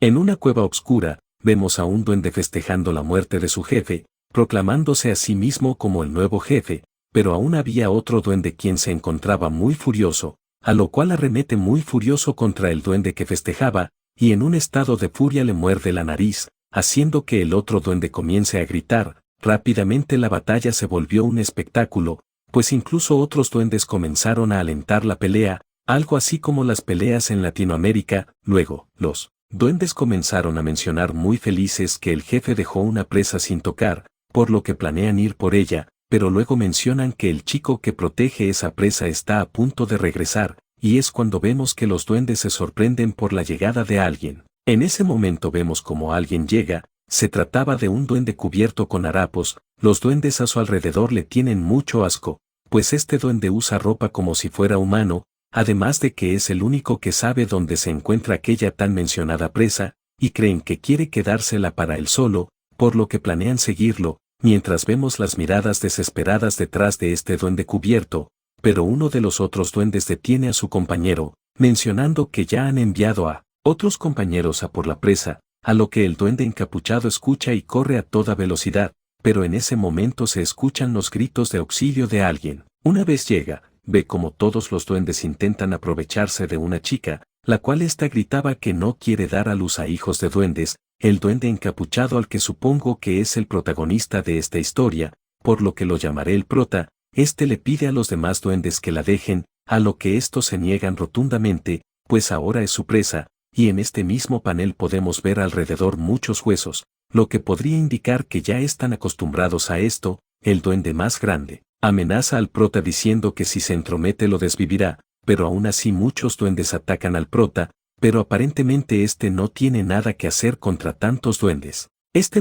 En una cueva oscura, vemos a un duende festejando la muerte de su jefe, proclamándose a sí mismo como el nuevo jefe, pero aún había otro duende quien se encontraba muy furioso, a lo cual arremete muy furioso contra el duende que festejaba, y en un estado de furia le muerde la nariz, haciendo que el otro duende comience a gritar. Rápidamente la batalla se volvió un espectáculo, pues incluso otros duendes comenzaron a alentar la pelea, algo así como las peleas en Latinoamérica. Luego, los duendes comenzaron a mencionar muy felices que el jefe dejó una presa sin tocar, por lo que planean ir por ella, pero luego mencionan que el chico que protege esa presa está a punto de regresar, y es cuando vemos que los duendes se sorprenden por la llegada de alguien. En ese momento vemos como alguien llega. Se trataba de un duende cubierto con harapos. Los duendes a su alrededor le tienen mucho asco, pues este duende usa ropa como si fuera humano, además de que es el único que sabe dónde se encuentra aquella tan mencionada presa, y creen que quiere quedársela para él solo, por lo que planean seguirlo, mientras vemos las miradas desesperadas detrás de este duende cubierto, pero uno de los otros duendes detiene a su compañero, mencionando que ya han enviado a otros compañeros a por la presa, a lo que el duende encapuchado escucha y corre a toda velocidad, pero en ese momento se escuchan los gritos de auxilio de alguien. Una vez llega, ve como todos los duendes intentan aprovecharse de una chica, la cual ésta gritaba que no quiere dar a luz a hijos de duendes. El duende encapuchado, al que supongo que es el protagonista de esta historia, por lo que lo llamaré el prota, le pide a los demás duendes que la dejen, a lo que estos se niegan rotundamente, pues ahora es su presa, y en este mismo panel podemos ver alrededor muchos huesos, lo que podría indicar que ya están acostumbrados a esto. El duende más grande amenaza al prota diciendo que si se entromete lo desvivirá, pero aún así muchos duendes atacan al prota, pero aparentemente no tiene nada que hacer contra tantos duendes.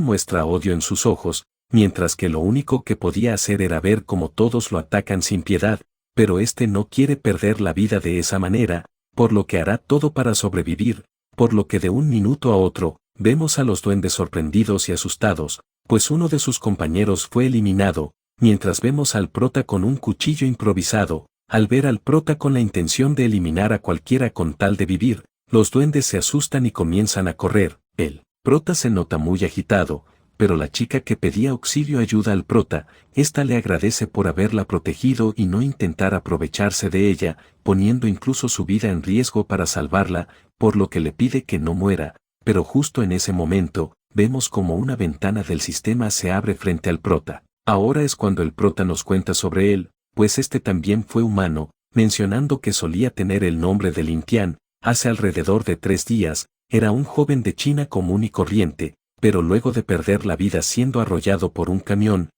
Muestra odio en sus ojos, mientras que lo único que podía hacer era ver cómo todos lo atacan sin piedad, pero no quiere perder la vida de esa manera, por lo que hará todo para sobrevivir, por lo que de un minuto a otro, vemos a los duendes sorprendidos y asustados, pues uno de sus compañeros fue eliminado, mientras vemos al prota con un cuchillo improvisado. Al ver al prota con la intención de eliminar a cualquiera con tal de vivir, los duendes se asustan y comienzan a correr. El prota se nota muy agitado, pero la chica que pedía auxilio ayuda al prota. Le agradece por haberla protegido y no intentar aprovecharse de ella, poniendo incluso su vida en riesgo para salvarla, por lo que le pide que no muera, pero justo en ese momento, vemos como una ventana del sistema se abre frente al prota. Ahora es cuando el prota nos cuenta sobre él, pues también fue humano, mencionando que solía tener el nombre de Lin Tian. Hace alrededor de 3 días, era un joven de China común y corriente, pero luego de perder la vida siendo arrollado por un camión,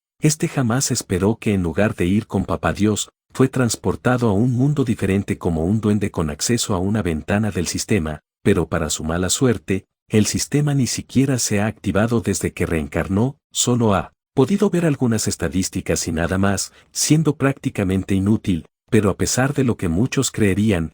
jamás esperó que en lugar de ir con Papá Dios, fue transportado a un mundo diferente como un duende con acceso a una ventana del sistema, pero para su mala suerte, el sistema ni siquiera se ha activado desde que reencarnó. Solo ha podido ver algunas estadísticas y nada más, siendo prácticamente inútil, pero a pesar de lo que muchos creerían,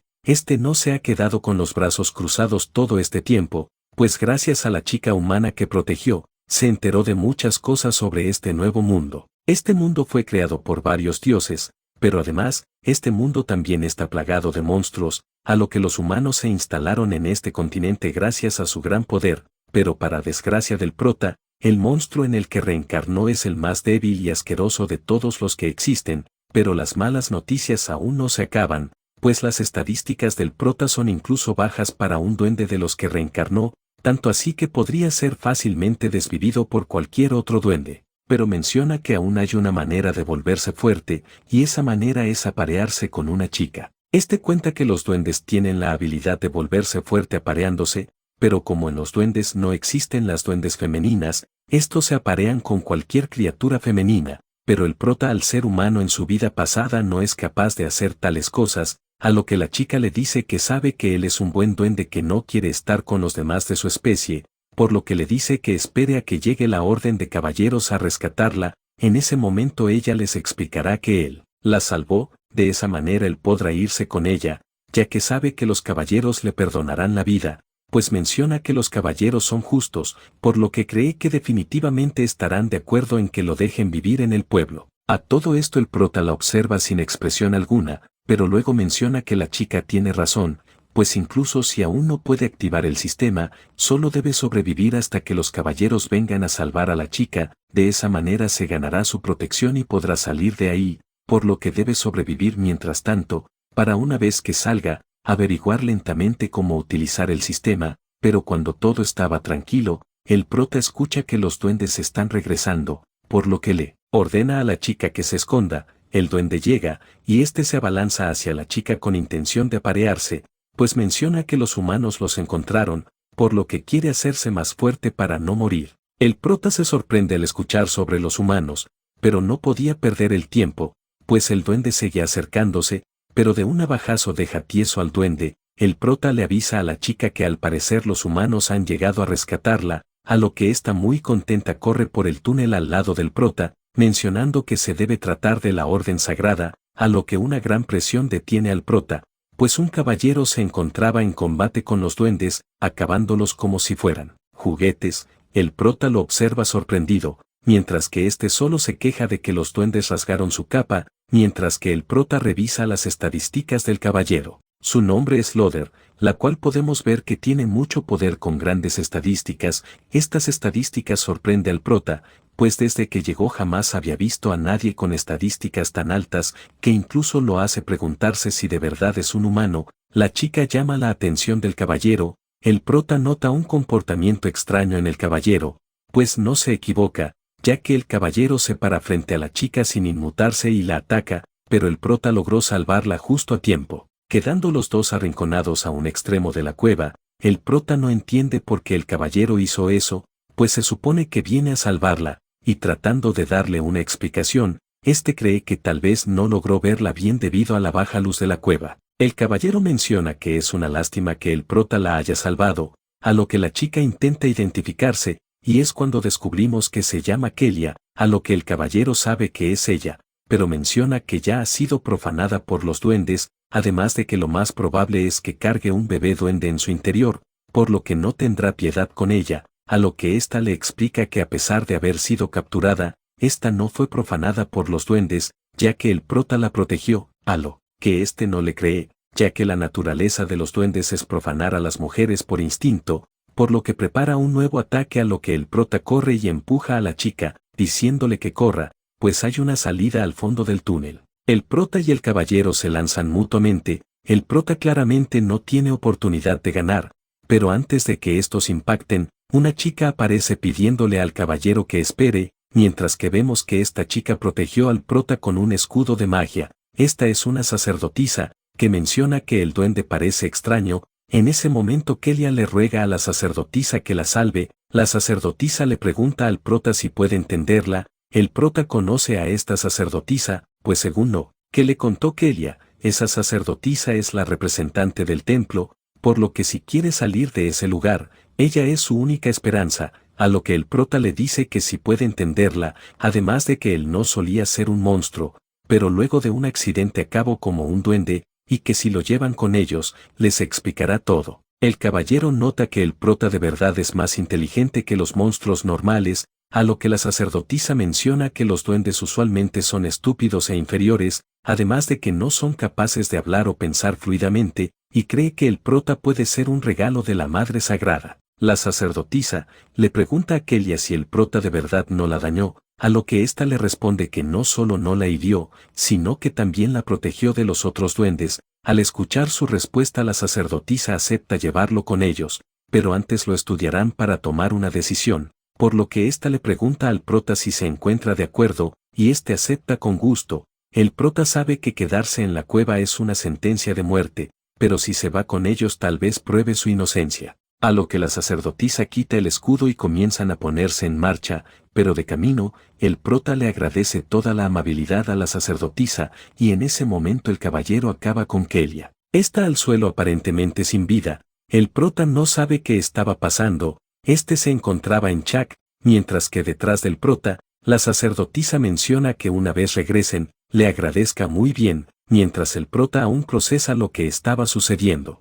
no se ha quedado con los brazos cruzados todo este tiempo, pues gracias a la chica humana que protegió, se enteró de muchas cosas sobre este nuevo mundo. Mundo fue creado por varios dioses, pero además, mundo también está plagado de monstruos, a lo que los humanos se instalaron en este continente gracias a su gran poder, pero para desgracia del prota, el monstruo en el que reencarnó es el más débil y asqueroso de todos los que existen. Pero las malas noticias aún no se acaban, pues las estadísticas del prota son incluso bajas para un duende de los que reencarnó, tanto así que podría ser fácilmente desvivido por cualquier otro duende. Pero menciona que aún hay una manera de volverse fuerte, y esa manera es aparearse con una chica. Cuenta que los duendes tienen la habilidad de volverse fuerte apareándose, pero como en los duendes no existen las duendes femeninas, estos se aparean con cualquier criatura femenina, pero el prota al ser humano en su vida pasada no es capaz de hacer tales cosas, a lo que la chica le dice que sabe que él es un buen duende que no quiere estar con los demás de su especie, por lo que le dice que espere a que llegue la orden de caballeros a rescatarla. En ese momento ella les explicará que él la salvó, de esa manera él podrá irse con ella, ya que sabe que los caballeros le perdonarán la vida, pues menciona que los caballeros son justos, por lo que cree que definitivamente estarán de acuerdo en que lo dejen vivir en el pueblo. A todo esto el prota la observa sin expresión alguna, pero luego menciona que la chica tiene razón, pues incluso si aún no puede activar el sistema, solo debe sobrevivir hasta que los caballeros vengan a salvar a la chica, de esa manera se ganará su protección y podrá salir de ahí, por lo que debe sobrevivir mientras tanto, para una vez que salga, averiguar lentamente cómo utilizar el sistema, pero cuando todo estaba tranquilo, el prota escucha que los duendes están regresando, por lo que le ordena a la chica que se esconda. El duende llega, y este se abalanza hacia la chica con intención de aparearse, pues menciona que los humanos los encontraron, por lo que quiere hacerse más fuerte para no morir. El prota se sorprende al escuchar sobre los humanos, pero no podía perder el tiempo, pues el duende seguía acercándose, pero de un navajazo deja tieso al duende. El prota le avisa a la chica que al parecer los humanos han llegado a rescatarla, a lo que esta muy contenta corre por el túnel al lado del prota, mencionando que se debe tratar de la orden sagrada, a lo que una gran presión detiene al prota, pues un caballero se encontraba en combate con los duendes, acabándolos como si fueran juguetes. El prota lo observa sorprendido, mientras que este solo se queja de que los duendes rasgaron su capa, mientras que el prota revisa las estadísticas del caballero. Su nombre es Loder, la cual podemos ver que tiene mucho poder con grandes estadísticas. Estas estadísticas sorprende al prota, pues desde que llegó jamás había visto a nadie con estadísticas tan altas, que incluso lo hace preguntarse si de verdad es un humano. La chica llama la atención del caballero. El prota nota un comportamiento extraño en el caballero, pues no se equivoca, ya que el caballero se para frente a la chica sin inmutarse y la ataca, pero el prota logró salvarla justo a tiempo. Quedando los dos arrinconados a un extremo de la cueva, el prota no entiende por qué el caballero hizo eso, pues se supone que viene a salvarla, y tratando de darle una explicación, este cree que tal vez no logró verla bien debido a la baja luz de la cueva. El caballero menciona que es una lástima que el prota la haya salvado, a lo que la chica intenta identificarse, y es cuando descubrimos que se llama Kelia, a lo que el caballero sabe que es ella, pero menciona que ya ha sido profanada por los duendes, además de que lo más probable es que cargue un bebé duende en su interior, por lo que no tendrá piedad con ella, a lo que ésta le explica que a pesar de haber sido capturada, ésta no fue profanada por los duendes, ya que el prota la protegió, a lo que éste no le cree, ya que la naturaleza de los duendes es profanar a las mujeres por instinto, por lo que prepara un nuevo ataque a lo que el prota corre y empuja a la chica, diciéndole que corra, pues hay una salida al fondo del túnel. El prota y el caballero se lanzan mutuamente. El prota claramente no tiene oportunidad de ganar, pero antes de que estos impacten, una chica aparece pidiéndole al caballero que espere, mientras que vemos que esta chica protegió al prota con un escudo de magia. Esta es una sacerdotisa, que menciona que el duende parece extraño. En ese momento Kelia le ruega a la sacerdotisa que la salve. La sacerdotisa le pregunta al prota si puede entenderla. El prota conoce a esta sacerdotisa, pues según lo que le contó Kelia, esa sacerdotisa es la representante del templo, por lo que si quiere salir de ese lugar, ella es su única esperanza, a lo que el prota le dice que sí puede entenderla, además de que él no solía ser un monstruo, pero luego de un accidente acabó como un duende, y que si lo llevan con ellos, les explicará todo. El caballero nota que el prota de verdad es más inteligente que los monstruos normales, a lo que la sacerdotisa menciona que los duendes usualmente son estúpidos e inferiores, además de que no son capaces de hablar o pensar fluidamente, y cree que el prota puede ser un regalo de la Madre Sagrada. La sacerdotisa le pregunta a Kelia si el prota de verdad no la dañó, a lo que ésta le responde que no solo no la hirió, sino que también la protegió de los otros duendes. Al escuchar su respuesta, la sacerdotisa acepta llevarlo con ellos, pero antes lo estudiarán para tomar una decisión, por lo que ésta le pregunta al prota si se encuentra de acuerdo, y éste acepta con gusto. El prota sabe que quedarse en la cueva es una sentencia de muerte, pero si se va con ellos tal vez pruebe su inocencia. A lo que la sacerdotisa quita el escudo y comienzan a ponerse en marcha, pero de camino, el prota le agradece toda la amabilidad a la sacerdotisa, y en ese momento el caballero acaba con Kelia. Está al suelo aparentemente sin vida. El prota no sabe qué estaba pasando. Este se encontraba en Chak, mientras que detrás del prota, la sacerdotisa menciona que una vez regresen, le agradezca muy bien, mientras el prota aún procesa lo que estaba sucediendo.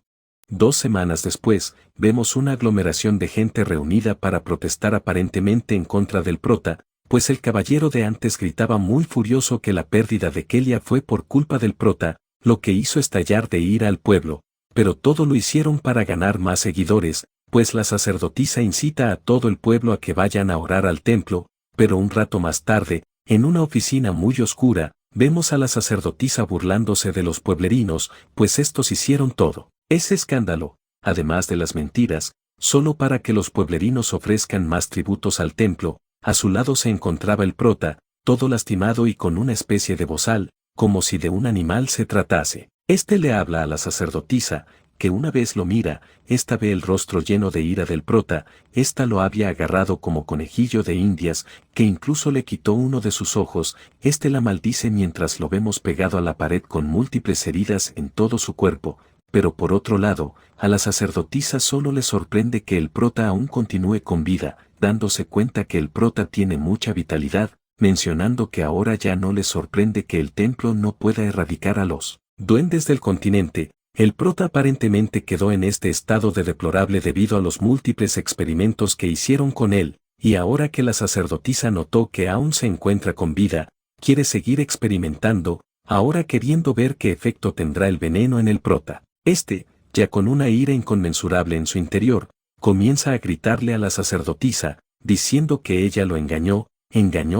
2 semanas después, vemos una aglomeración de gente reunida para protestar aparentemente en contra del prota, pues el caballero de antes gritaba muy furioso que la pérdida de Kelia fue por culpa del prota, lo que hizo estallar de ira al pueblo, pero todo lo hicieron para ganar más seguidores, pues la sacerdotisa incita a todo el pueblo a que vayan a orar al templo, pero un rato más tarde, en una oficina muy oscura, vemos a la sacerdotisa burlándose de los pueblerinos, pues estos hicieron todo ese escándalo, además de las mentiras, solo para que los pueblerinos ofrezcan más tributos al templo. A su lado se encontraba el prota, todo lastimado y con una especie de bozal, como si de un animal se tratase. Este le habla a la sacerdotisa, que una vez lo mira, esta ve el rostro lleno de ira del prota, esta lo había agarrado como conejillo de indias, que incluso le quitó uno de sus ojos, este la maldice mientras lo vemos pegado a la pared con múltiples heridas en todo su cuerpo, pero por otro lado, a la sacerdotisa solo le sorprende que el prota aún continúe con vida, dándose cuenta que el prota tiene mucha vitalidad, mencionando que ahora ya no le sorprende que el templo no pueda erradicar a los duendes del continente. El prota aparentemente quedó en este estado de deplorable debido a los múltiples experimentos que hicieron con él, y ahora que la sacerdotisa notó que aún se encuentra con vida, quiere seguir experimentando, ahora queriendo ver qué efecto tendrá el veneno en el prota. Este, ya con una ira inconmensurable en su interior, comienza a gritarle a la sacerdotisa, diciendo que ella lo engañó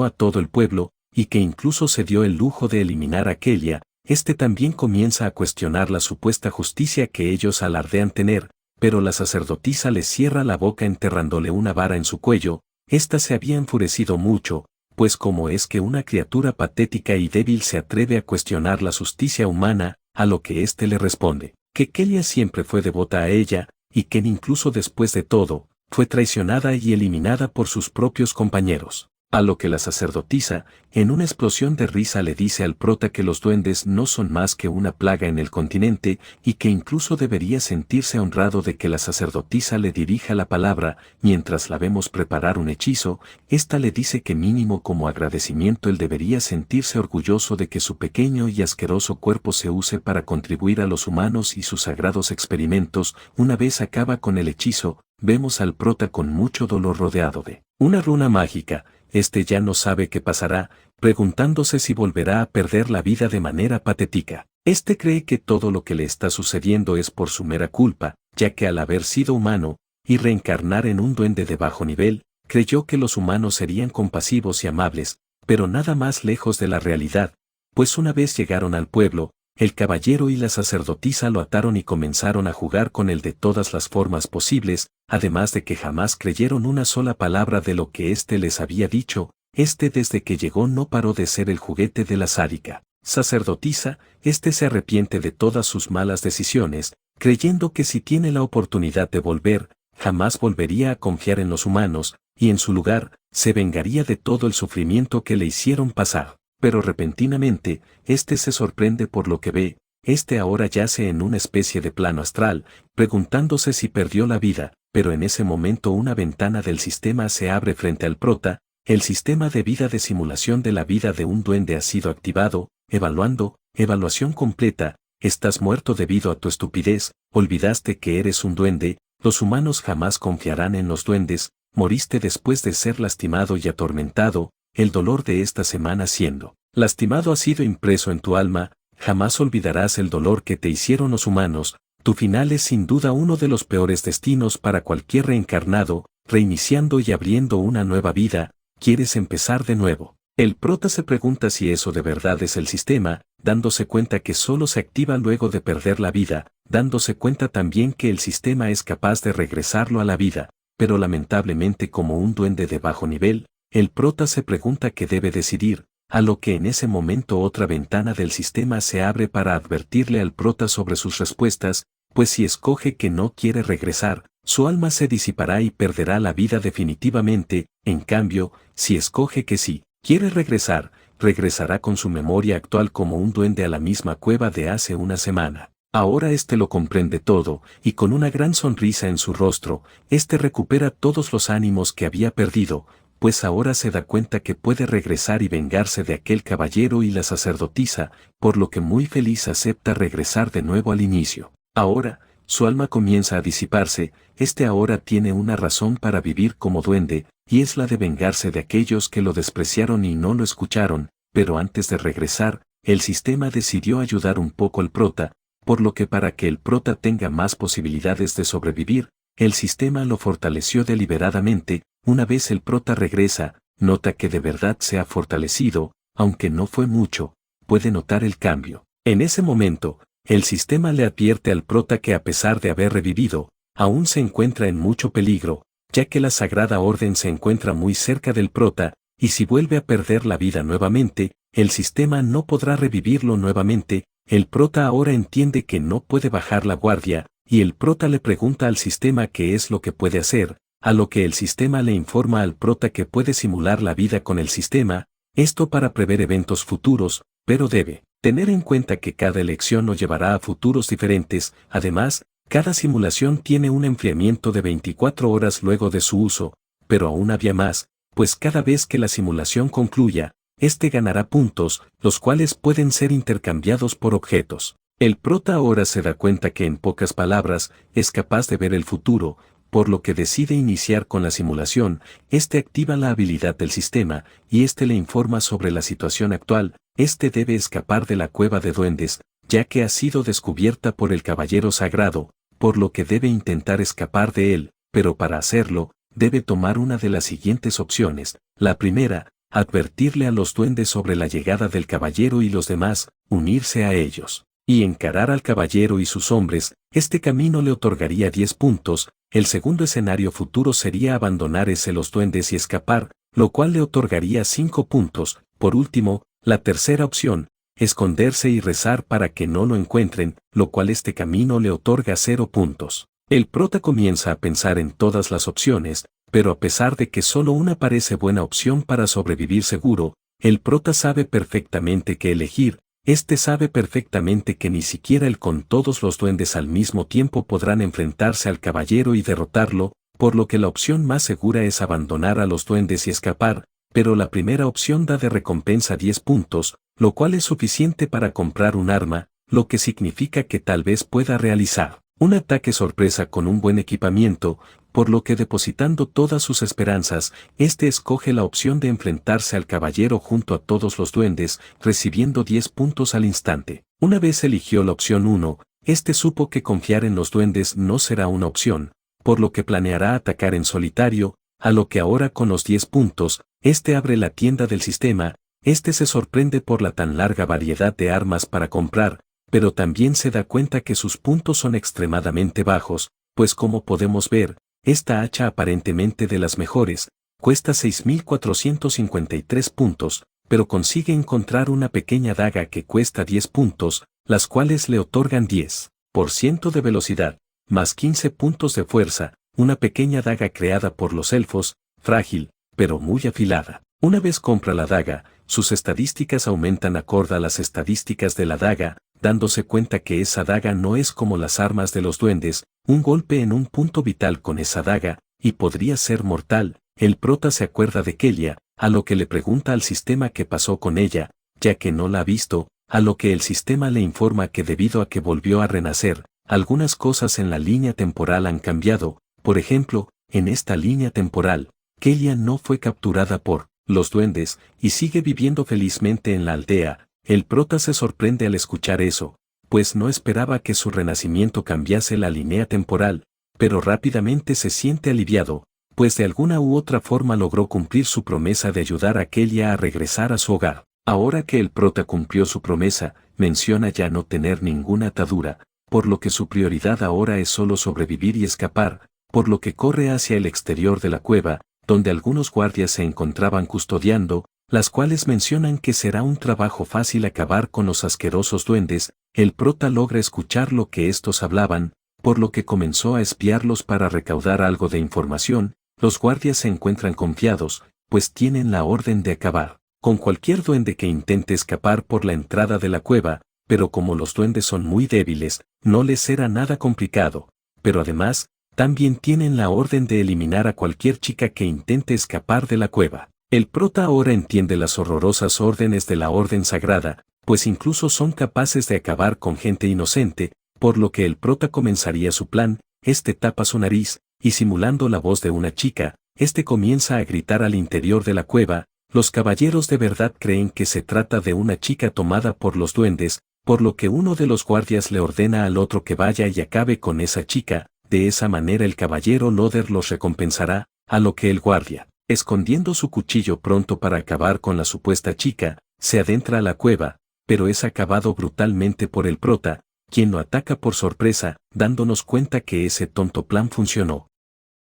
a todo el pueblo, y que incluso se dio el lujo de eliminar a Kelia. Este también comienza a cuestionar la supuesta justicia que ellos alardean tener, pero la sacerdotisa le cierra la boca enterrándole una vara en su cuello. Esta se había enfurecido mucho, pues cómo es que una criatura patética y débil se atreve a cuestionar la justicia humana, a lo que éste le responde, que Kelia siempre fue devota a ella, y que incluso después de todo, fue traicionada y eliminada por sus propios compañeros. A lo que la sacerdotisa, en una explosión de risa le dice al prota que los duendes no son más que una plaga en el continente y que incluso debería sentirse honrado de que la sacerdotisa le dirija la palabra. Mientras la vemos preparar un hechizo, ésta le dice que mínimo como agradecimiento él debería sentirse orgulloso de que su pequeño y asqueroso cuerpo se use para contribuir a los humanos y sus sagrados experimentos. Una vez acaba con el hechizo, vemos al prota con mucho dolor rodeado de una runa mágica. Este ya no sabe qué pasará, preguntándose si volverá a perder la vida de manera patética. Este cree que todo lo que le está sucediendo es por su mera culpa, ya que al haber sido humano, y reencarnar en un duende de bajo nivel, creyó que los humanos serían compasivos y amables, pero nada más lejos de la realidad, pues una vez llegaron al pueblo, el caballero y la sacerdotisa lo ataron y comenzaron a jugar con él de todas las formas posibles, además de que jamás creyeron una sola palabra de lo que éste les había dicho. Este desde que llegó no paró de ser el juguete de la sádica sacerdotisa. Este se arrepiente de todas sus malas decisiones, creyendo que si tiene la oportunidad de volver, jamás volvería a confiar en los humanos, y en su lugar, se vengaría de todo el sufrimiento que le hicieron pasar. Pero repentinamente, este se sorprende por lo que ve. Este ahora yace en una especie de plano astral, preguntándose si perdió la vida, pero en ese momento una ventana del sistema se abre frente al prota. El sistema de vida de simulación de la vida de un duende ha sido activado. Evaluación completa. Estás muerto debido a tu estupidez, olvidaste que eres un duende, los humanos jamás confiarán en los duendes, moriste después de ser lastimado y atormentado. El dolor de esta semana siendo lastimado ha sido impreso en tu alma, jamás olvidarás el dolor que te hicieron los humanos. Tu final es sin duda uno de los peores destinos para cualquier reencarnado. Reiniciando y abriendo una nueva vida, ¿quieres empezar de nuevo? El prota se pregunta si eso de verdad es el sistema, dándose cuenta que solo se activa luego de perder la vida, dándose cuenta también que el sistema es capaz de regresarlo a la vida, pero lamentablemente como un duende de bajo nivel, el prota se pregunta qué debe decidir, a lo que en ese momento otra ventana del sistema se abre para advertirle al prota sobre sus respuestas, pues si escoge que no quiere regresar, su alma se disipará y perderá la vida definitivamente. En cambio, si escoge que sí quiere regresar, regresará con su memoria actual como un duende a la misma cueva de hace una semana. Ahora este lo comprende todo, y con una gran sonrisa en su rostro, este recupera todos los ánimos que había perdido, pues ahora se da cuenta que puede regresar y vengarse de aquel caballero y la sacerdotisa, por lo que muy feliz acepta regresar de nuevo al inicio. Ahora, su alma comienza a disiparse. Este ahora tiene una razón para vivir como duende, y es la de vengarse de aquellos que lo despreciaron y no lo escucharon, pero antes de regresar, el sistema decidió ayudar un poco al prota, por lo que para que el prota tenga más posibilidades de sobrevivir, el sistema lo fortaleció deliberadamente. Una vez el prota regresa, nota que de verdad se ha fortalecido, aunque no fue mucho, puede notar el cambio. En ese momento, el sistema le advierte al prota que a pesar de haber revivido, aún se encuentra en mucho peligro, ya que la Sagrada Orden se encuentra muy cerca del prota, y si vuelve a perder la vida nuevamente, el sistema no podrá revivirlo nuevamente. El prota ahora entiende que no puede bajar la guardia, y el prota le pregunta al sistema qué es lo que puede hacer, a lo que el sistema le informa al prota que puede simular la vida con el sistema, esto para prever eventos futuros, pero debe tener en cuenta que cada elección lo llevará a futuros diferentes. Además, cada simulación tiene un enfriamiento de 24 horas luego de su uso, pero aún había más, pues cada vez que la simulación concluya, este ganará puntos, los cuales pueden ser intercambiados por objetos. El prota ahora se da cuenta que en pocas palabras, es capaz de ver el futuro, por lo que decide iniciar con la simulación. Este activa la habilidad del sistema, y este le informa sobre la situación actual. Este debe escapar de la cueva de duendes, ya que ha sido descubierta por el Caballero Sagrado, por lo que debe intentar escapar de él, pero para hacerlo, debe tomar una de las siguientes opciones. La primera, advertirle a los duendes sobre la llegada del caballero y los demás, unirse a ellos, y encarar al caballero y sus hombres. Este camino le otorgaría 10 puntos. El segundo escenario futuro sería abandonar los duendes y escapar, lo cual le otorgaría 5 puntos. Por último, la tercera opción, esconderse y rezar para que no lo encuentren, lo cual este camino le otorga 0 puntos. El prota comienza a pensar en todas las opciones, pero a pesar de que solo una parece buena opción para sobrevivir seguro, el prota sabe perfectamente qué elegir. Este sabe perfectamente que ni siquiera él con todos los duendes al mismo tiempo podrán enfrentarse al caballero y derrotarlo, por lo que la opción más segura es abandonar a los duendes y escapar, pero la primera opción da de recompensa 10 puntos, lo cual es suficiente para comprar un arma, lo que significa que tal vez pueda realizar un ataque sorpresa con un buen equipamiento, por lo que depositando todas sus esperanzas, este escoge la opción de enfrentarse al caballero junto a todos los duendes, recibiendo 10 puntos al instante. Una vez eligió la opción 1, este supo que confiar en los duendes no será una opción, por lo que planeará atacar en solitario, a lo que ahora con los 10 puntos, este abre la tienda del sistema. Este se sorprende por la tan larga variedad de armas para comprar, pero también se da cuenta que sus puntos son extremadamente bajos, pues como podemos ver, esta hacha aparentemente de las mejores, cuesta 6.453 puntos, pero consigue encontrar una pequeña daga que cuesta 10 puntos, las cuales le otorgan 10% de velocidad, más 15 puntos de fuerza, una pequeña daga creada por los elfos, frágil, pero muy afilada. Una vez compra la daga, sus estadísticas aumentan acorde a las estadísticas de la daga, dándose cuenta que esa daga no es como las armas de los duendes. Un golpe en un punto vital con esa daga, y podría ser mortal. El prota se acuerda de Kelia, a lo que le pregunta al sistema qué pasó con ella, ya que no la ha visto, a lo que el sistema le informa que debido a que volvió a renacer, algunas cosas en la línea temporal han cambiado. Por ejemplo, en esta línea temporal, Kelia no fue capturada por los duendes, y sigue viviendo felizmente en la aldea. El prota se sorprende al escuchar eso, pues no esperaba que su renacimiento cambiase la línea temporal, pero rápidamente se siente aliviado, pues de alguna u otra forma logró cumplir su promesa de ayudar a Kelia a regresar a su hogar. Ahora que el prota cumplió su promesa, menciona ya no tener ninguna atadura, por lo que su prioridad ahora es solo sobrevivir y escapar, por lo que corre hacia el exterior de la cueva, donde algunos guardias se encontraban custodiando, las cuales mencionan que será un trabajo fácil acabar con los asquerosos duendes. El prota logra escuchar lo que estos hablaban, por lo que comenzó a espiarlos para recaudar algo de información. Los guardias se encuentran confiados, pues tienen la orden de acabar con cualquier duende que intente escapar por la entrada de la cueva, pero como los duendes son muy débiles, no les será nada complicado. Pero además, también tienen la orden de eliminar a cualquier chica que intente escapar de la cueva. El prota ahora entiende las horrorosas órdenes de la Orden Sagrada, pues incluso son capaces de acabar con gente inocente, por lo que el prota comenzaría su plan. Este tapa su nariz, y simulando la voz de una chica, este comienza a gritar al interior de la cueva. Los caballeros de verdad creen que se trata de una chica tomada por los duendes, por lo que uno de los guardias le ordena al otro que vaya y acabe con esa chica. De esa manera el caballero Loder los recompensará, a lo que el guardia, escondiendo su cuchillo pronto para acabar con la supuesta chica, se adentra a la cueva, pero es acabado brutalmente por el prota, quien lo ataca por sorpresa, dándonos cuenta que ese tonto plan funcionó.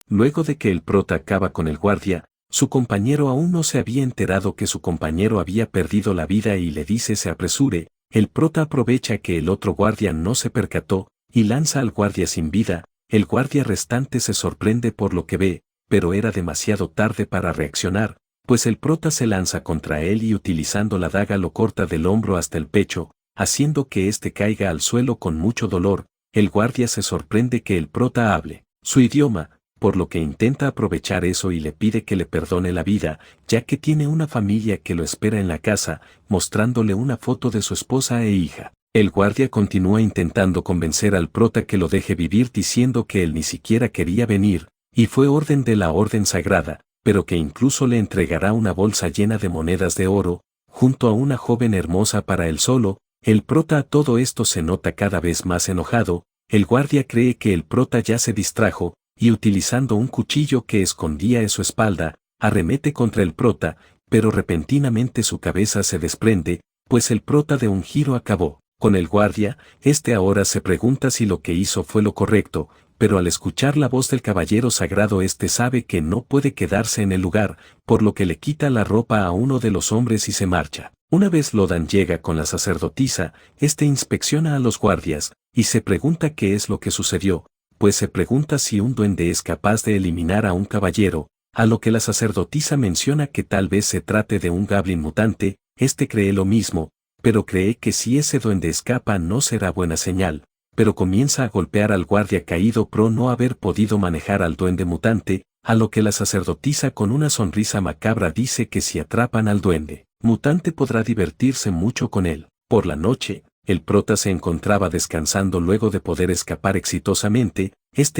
Luego de que el prota acaba con el guardia, su compañero aún no se había enterado que su compañero había perdido la vida y le dice se apresure. El prota aprovecha que el otro guardia no se percató, y lanza al guardia sin vida. El guardia restante se sorprende por lo que ve, pero era demasiado tarde para reaccionar, pues el prota se lanza contra él y utilizando la daga lo corta del hombro hasta el pecho, haciendo que éste caiga al suelo con mucho dolor. El guardia se sorprende que el prota hable su idioma, por lo que intenta aprovechar eso y le pide que le perdone la vida, ya que tiene una familia que lo espera en la casa, mostrándole una foto de su esposa e hija. El guardia continúa intentando convencer al prota que lo deje vivir diciendo que él ni siquiera quería venir, y fue orden de la orden sagrada, pero que incluso le entregará una bolsa llena de monedas de oro, junto a una joven hermosa para él solo. El prota a todo esto se nota cada vez más enojado. El guardia cree que el prota ya se distrajo, y utilizando un cuchillo que escondía en su espalda, arremete contra el prota, pero repentinamente su cabeza se desprende, pues el prota de un giro acabó con el guardia. Este ahora se pregunta si lo que hizo fue lo correcto, pero al escuchar la voz del caballero sagrado este sabe que no puede quedarse en el lugar, por lo que le quita la ropa a uno de los hombres y se marcha. Una vez Lodan llega con la sacerdotisa, este inspecciona a los guardias, y se pregunta qué es lo que sucedió, pues se pregunta si un duende es capaz de eliminar a un caballero, a lo que la sacerdotisa menciona que tal vez se trate de un goblin mutante. Este cree lo mismo, pero cree que si ese duende escapa no será buena señal, pero comienza a golpear al guardia caído por no haber podido manejar al duende mutante, a lo que la sacerdotisa con una sonrisa macabra dice que si atrapan al duende mutante podrá divertirse mucho con él. Por la noche, el prota se encontraba descansando luego de poder escapar exitosamente.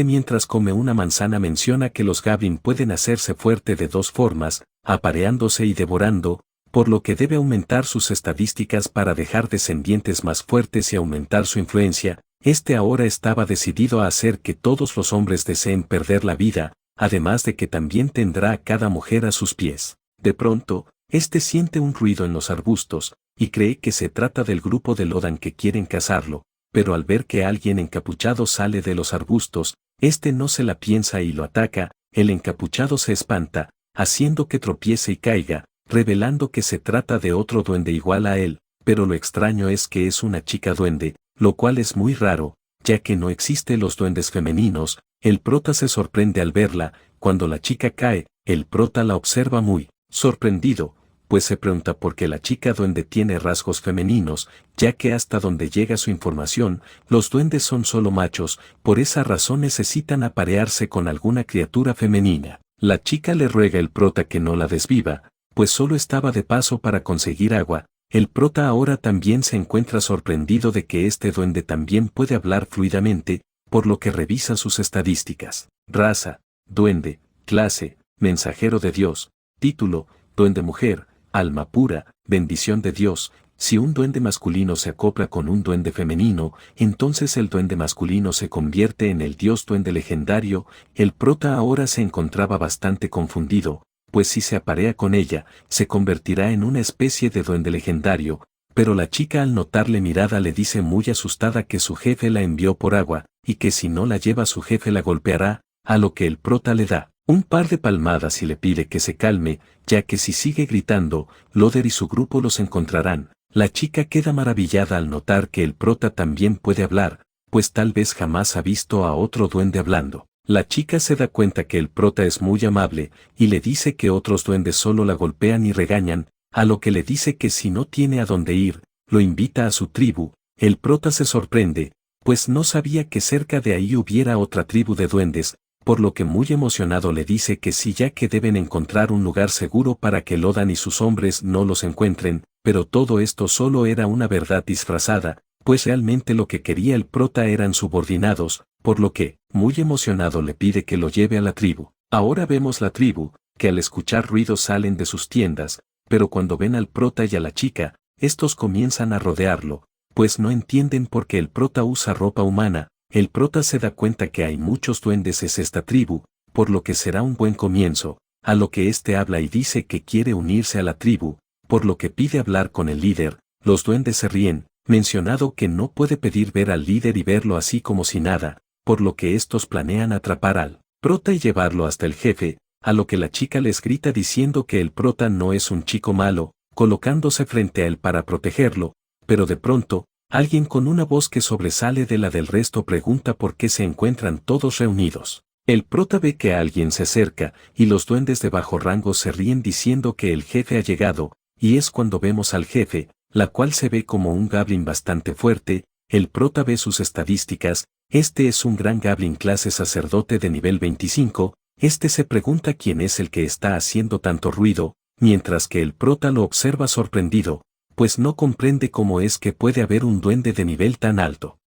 Mientras come una manzana menciona que los goblin pueden hacerse fuerte de dos formas, apareándose y devorando, por lo que debe aumentar sus estadísticas para dejar descendientes más fuertes y aumentar su influencia. Ahora estaba decidido a hacer que todos los hombres deseen perder la vida, además de que también tendrá a cada mujer a sus pies. De pronto, siente un ruido en los arbustos, y cree que se trata del grupo de Lodan que quieren cazarlo, pero al ver que alguien encapuchado sale de los arbustos, no se la piensa y lo ataca. El encapuchado se espanta, haciendo que tropiece y caiga, revelando que se trata de otro duende igual a él, pero lo extraño es que es una chica duende, lo cual es muy raro, ya que no existen los duendes femeninos. El prota se sorprende al verla. Cuando la chica cae, el prota la observa muy sorprendido, pues se pregunta por qué la chica duende tiene rasgos femeninos, ya que hasta donde llega su información, los duendes son solo machos. Por esa razón necesitan aparearse con alguna criatura femenina. La chica le ruega al prota que no la desviva, pues solo estaba de paso para conseguir agua. El prota ahora también se encuentra sorprendido de que duende también puede hablar fluidamente, por lo que revisa sus estadísticas. Raza, duende. Clase, mensajero de Dios. Título, duende mujer. Alma pura, bendición de Dios. Si un duende masculino se acopla con un duende femenino, entonces el duende masculino se convierte en el dios duende legendario. El prota ahora se encontraba bastante confundido, pues si se aparea con ella, se convertirá en una especie de duende legendario, pero la chica al notarle mirada le dice muy asustada que su jefe la envió por agua, y que si no la lleva su jefe la golpeará, a lo que el prota le da un par de palmadas y le pide que se calme, ya que si sigue gritando, Loder y su grupo los encontrarán. La chica queda maravillada al notar que el prota también puede hablar, pues tal vez jamás ha visto a otro duende hablando. La chica se da cuenta que el prota es muy amable, y le dice que otros duendes solo la golpean y regañan, a lo que le dice que si no tiene a dónde ir, lo invita a su tribu. El prota se sorprende, pues no sabía que cerca de ahí hubiera otra tribu de duendes, por lo que muy emocionado le dice que sí, ya que deben encontrar un lugar seguro para que Lodan y sus hombres no los encuentren, pero todo esto solo era una verdad disfrazada, pues realmente lo que quería el prota eran subordinados, por lo que, muy emocionado le pide que lo lleve a la tribu. Ahora vemos la tribu, que al escuchar ruidos salen de sus tiendas, pero cuando ven al prota y a la chica, estos comienzan a rodearlo, pues no entienden por qué el prota usa ropa humana. El prota se da cuenta que hay muchos duendes en esta tribu, por lo que será un buen comienzo, a lo que éste habla y dice que quiere unirse a la tribu, por lo que pide hablar con el líder. Los duendes se ríen, mencionado que no puede pedir ver al líder y verlo así como si nada, por lo que estos planean atrapar al prota y llevarlo hasta el jefe, a lo que la chica les grita diciendo que el prota no es un chico malo, colocándose frente a él para protegerlo, pero de pronto, alguien con una voz que sobresale de la del resto pregunta por qué se encuentran todos reunidos. El prota ve que alguien se acerca, y los duendes de bajo rango se ríen diciendo que el jefe ha llegado, y es cuando vemos al jefe, la cual se ve como un goblin bastante fuerte. El prota ve sus estadísticas, este es un gran goblin clase sacerdote de nivel 25, este se pregunta quién es el que está haciendo tanto ruido, mientras que el prota lo observa sorprendido, pues no comprende cómo es que puede haber un duende de nivel tan alto.